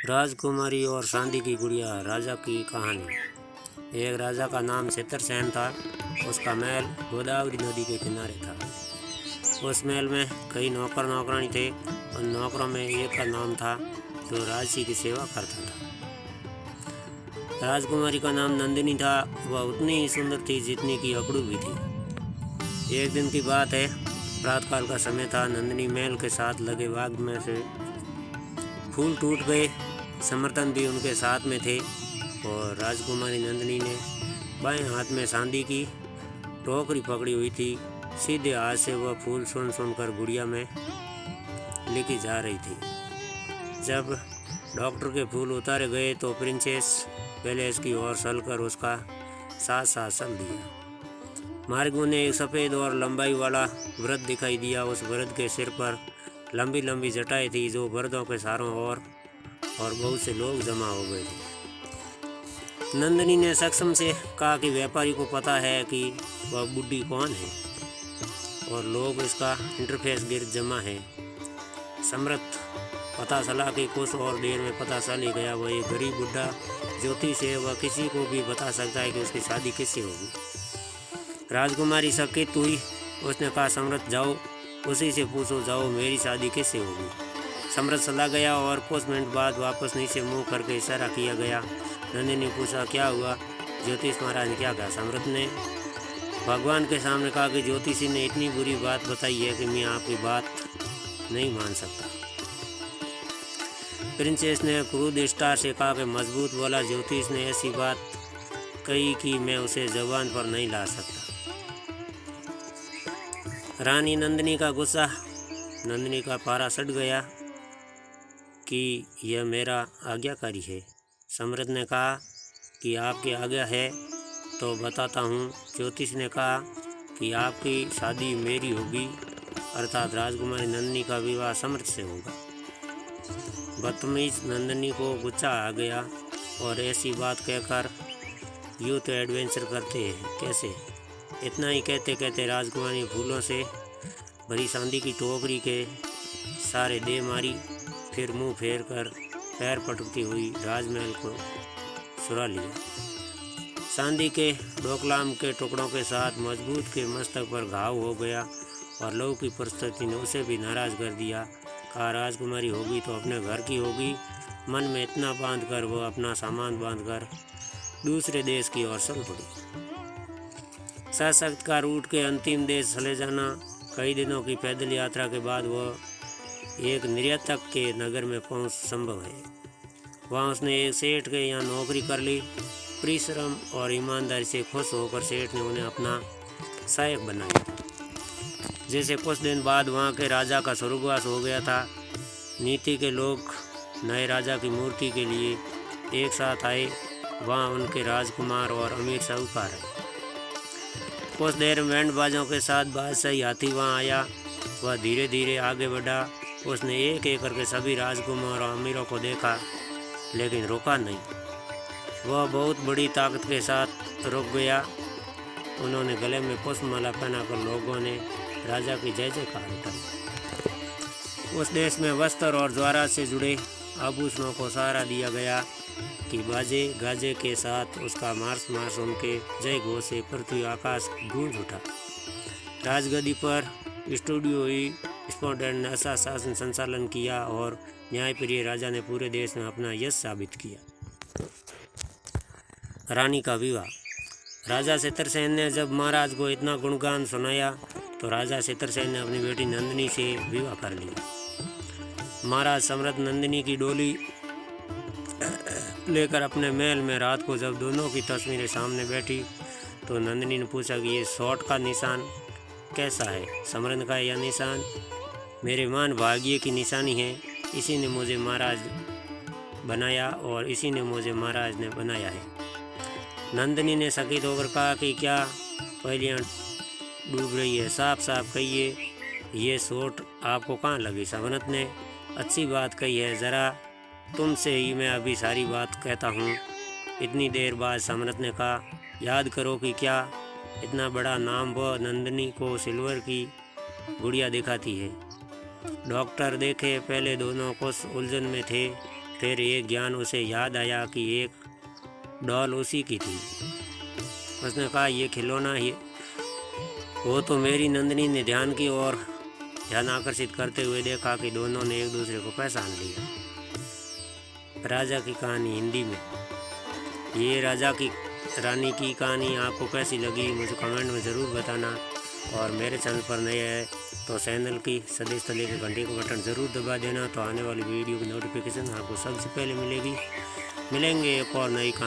राजकुमारी और चांदी की गुड़िया राजा की कहानी। एक राजा का नाम चित्रसेन था। उसका महल गोदावरी नदी के किनारे था। उस महल में कई नौकर नौकरानी थे। उन नौकरों में एक का नाम था जो राजसी की सेवा करता था। राजकुमारी का नाम नंदिनी था। वह उतनी ही सुंदर थी जितनी की अकड़ू भी थी। एक दिन की बात है, प्रातःकाल का समय था। नंदिनी महल के साथ लगे बाग में से फूल टूट गए। समर्थन भी उनके साथ में थे और राजकुमारी नंदिनी ने बाएं हाथ में चांदी की टोकरी पकड़ी हुई थी। सीधे हाथ से वह फूल सुन कर गुड़िया में लेके जा रही थी। जब डॉक्टर के फूल उतारे गए तो प्रिंसेस पहले इसकी ओर चलकर उसका साथ साथ चल दिया। मार्गों ने एक सफ़ेद और लंबाई वाला वृद्ध दिखाई दिया। उस वृद्ध के सिर पर लंबी लंबी जटाएं थी जो वृद्धों के चारों ओर और बहुत से लोग जमा हो गए थे। नंदिनी ने सक्षम से कहा कि व्यापारी को पता है कि वह बुढ़ी कौन है और लोग इसका इंटरफेस गिर्द जमा है। समृद्ध पता चला कि कुछ और देर में पता चल ही गया। वह एक गरीब बुढ़ा ज्योतिष है। वह किसी को भी बता सकता है कि उसकी शादी किससे होगी। राजकुमारी चकित हुई। उसने कहा, समृद्ध जाओ उसी से पूछो, जाओ मेरी शादी किससे होगी। समृद्ध चला गया और कुछ मिनट बाद वापस नीचे मुंह करके इशारा किया गया। नंदिनी ने पूछा, क्या हुआ? ज्योतिष महाराज ने क्या कहा? समृद्ध ने भगवान के सामने कहा कि ज्योतिषी ने इतनी बुरी बात बताई है कि मैं आपकी बात नहीं मान सकता। प्रिंसेस ने क्रूर स्टार से कहा कि मजबूत वाला ज्योतिष ने ऐसी बात कही कि मैं उसे जबान पर नहीं ला सकता। रानी नंदिनी का गुस्सा, नंदिनी का पारा सट गया कि यह मेरा आज्ञाकारी है। समृद्ध ने कहा कि आपकी आज्ञा है तो बताता हूँ। ज्योतिष ने कहा कि आपकी शादी मेरी होगी, अर्थात राजकुमारी नंदिनी का विवाह समृद्ध से होगा। बदतमीज नंदिनी को गुस्सा आ गया और ऐसी बात कहकर यूँ तो एडवेंचर करते हैं कैसे। इतना ही कहते कहते राजकुमारी फूलों से भरी चांदी की टोकरी के सारे दे मारी। फिर मुंह फेर कर पैर पटकती हुई राजमहल को चुरा लिया। चांदी के डोकलाम के टुकड़ों के साथ मजबूत के मस्तक पर घाव हो गया और लहू की परिस्थिति ने उसे भी नाराज कर दिया। कहा, राजकुमारी होगी तो अपने घर की होगी। मन में इतना बांध कर वह अपना सामान बांध कर दूसरे देश की ओर चल पड़ी। सशक्त का रूट के अंतिम देश चले जाना। कई दिनों की पैदल यात्रा के बाद वह एक निर्यातक के नगर में पहुंच संभव है। वहां उसने एक सेठ के यहाँ नौकरी कर ली। परिश्रम और ईमानदारी से खुश होकर सेठ ने उन्हें अपना सहायक बनाया। जैसे कुछ दिन बाद वहां के राजा का स्वर्गवास हो गया था। नीति के लोग नए राजा की मूर्ति के लिए एक साथ आए। वहां उनके राजकुमार और अमीर साहूकार है। कुछ देर में बैंड बाजों के साथ बादशाही हाथी वहाँ आया। वह धीरे धीरे आगे बढ़ा। उसने एक एक करके सभी राजकुमार और अमीरों को देखा लेकिन रुका नहीं। वह बहुत बड़ी ताकत के साथ रुक गया। उन्होंने गले में पुष्पमाला पहनाकर लोगों ने राजा की जय जयकार उठाई। उस देश में वस्त्र और ज्वारा से जुड़े आभूषणों को सहारा दिया गया कि बाजे गाजे के साथ उसका मार्स मार्स उनके जय घोष से पृथ्वी आकाश गूंज उठा। राजगद्दी पर स्टूडियो हुई। स्पॉटेड ने अच्छा शासन संचालन किया और न्यायप्रिय राजा ने पूरे देश में अपना यश साबित किया। रानी का विवाह। राजा चित्रसेन ने जब महाराज को इतना गुणगान सुनाया तो राजा चित्रसेन ने अपनी बेटी नंदिनी से विवाह कर लिया। महाराज समृद्ध नंदिनी की डोली लेकर अपने महल में रात को जब दोनों की तस्वीरें सामने बैठी तो नंदिनी ने पूछा कि ये शॉट का निशान कैसा है? समृद्ध का यह निशान मेरे मान भाग्य की निशानी है। इसी ने मुझे महाराज बनाया और इसी ने मुझे महाराज ने बनाया है। नंदिनी ने चकित होकर कहा कि क्या पहलियाँ डूब रही है? साफ साफ कहिए, ये शॉट आपको कहाँ लगी? समृद्ध ने अच्छी बात कही है, ज़रा तुमसे ही मैं अभी सारी बात कहता हूँ। इतनी देर बाद समृद्ध ने कहा, याद करो कि क्या इतना बड़ा नाम वह नंदिनी को सिल्वर की गुड़िया दिखाती है। डॉक्टर देखे, पहले दोनों कुछ उलझन में थे फिर एक ज्ञान उसे याद आया कि एक डॉल उसी की थी। उसने कहा, ये खिलौना ही। वो तो मेरी नंदिनी ने ध्यान की ओर ध्यान आकर्षित करते हुए देखा कि दोनों ने एक दूसरे को पहचान लिया। राजा की कहानी हिंदी में। ये राजा की रानी की कहानी आपको कैसी लगी मुझे कमेंट में ज़रूर बताना। और मेरे चैनल पर नए है तो चैनल की सदस्यता लेकर घंटे का बटन ज़रूर दबा देना, तो आने वाली वीडियो की नोटिफिकेशन आपको सबसे पहले मिलेगी। मिलेंगे एक और नई कहानी।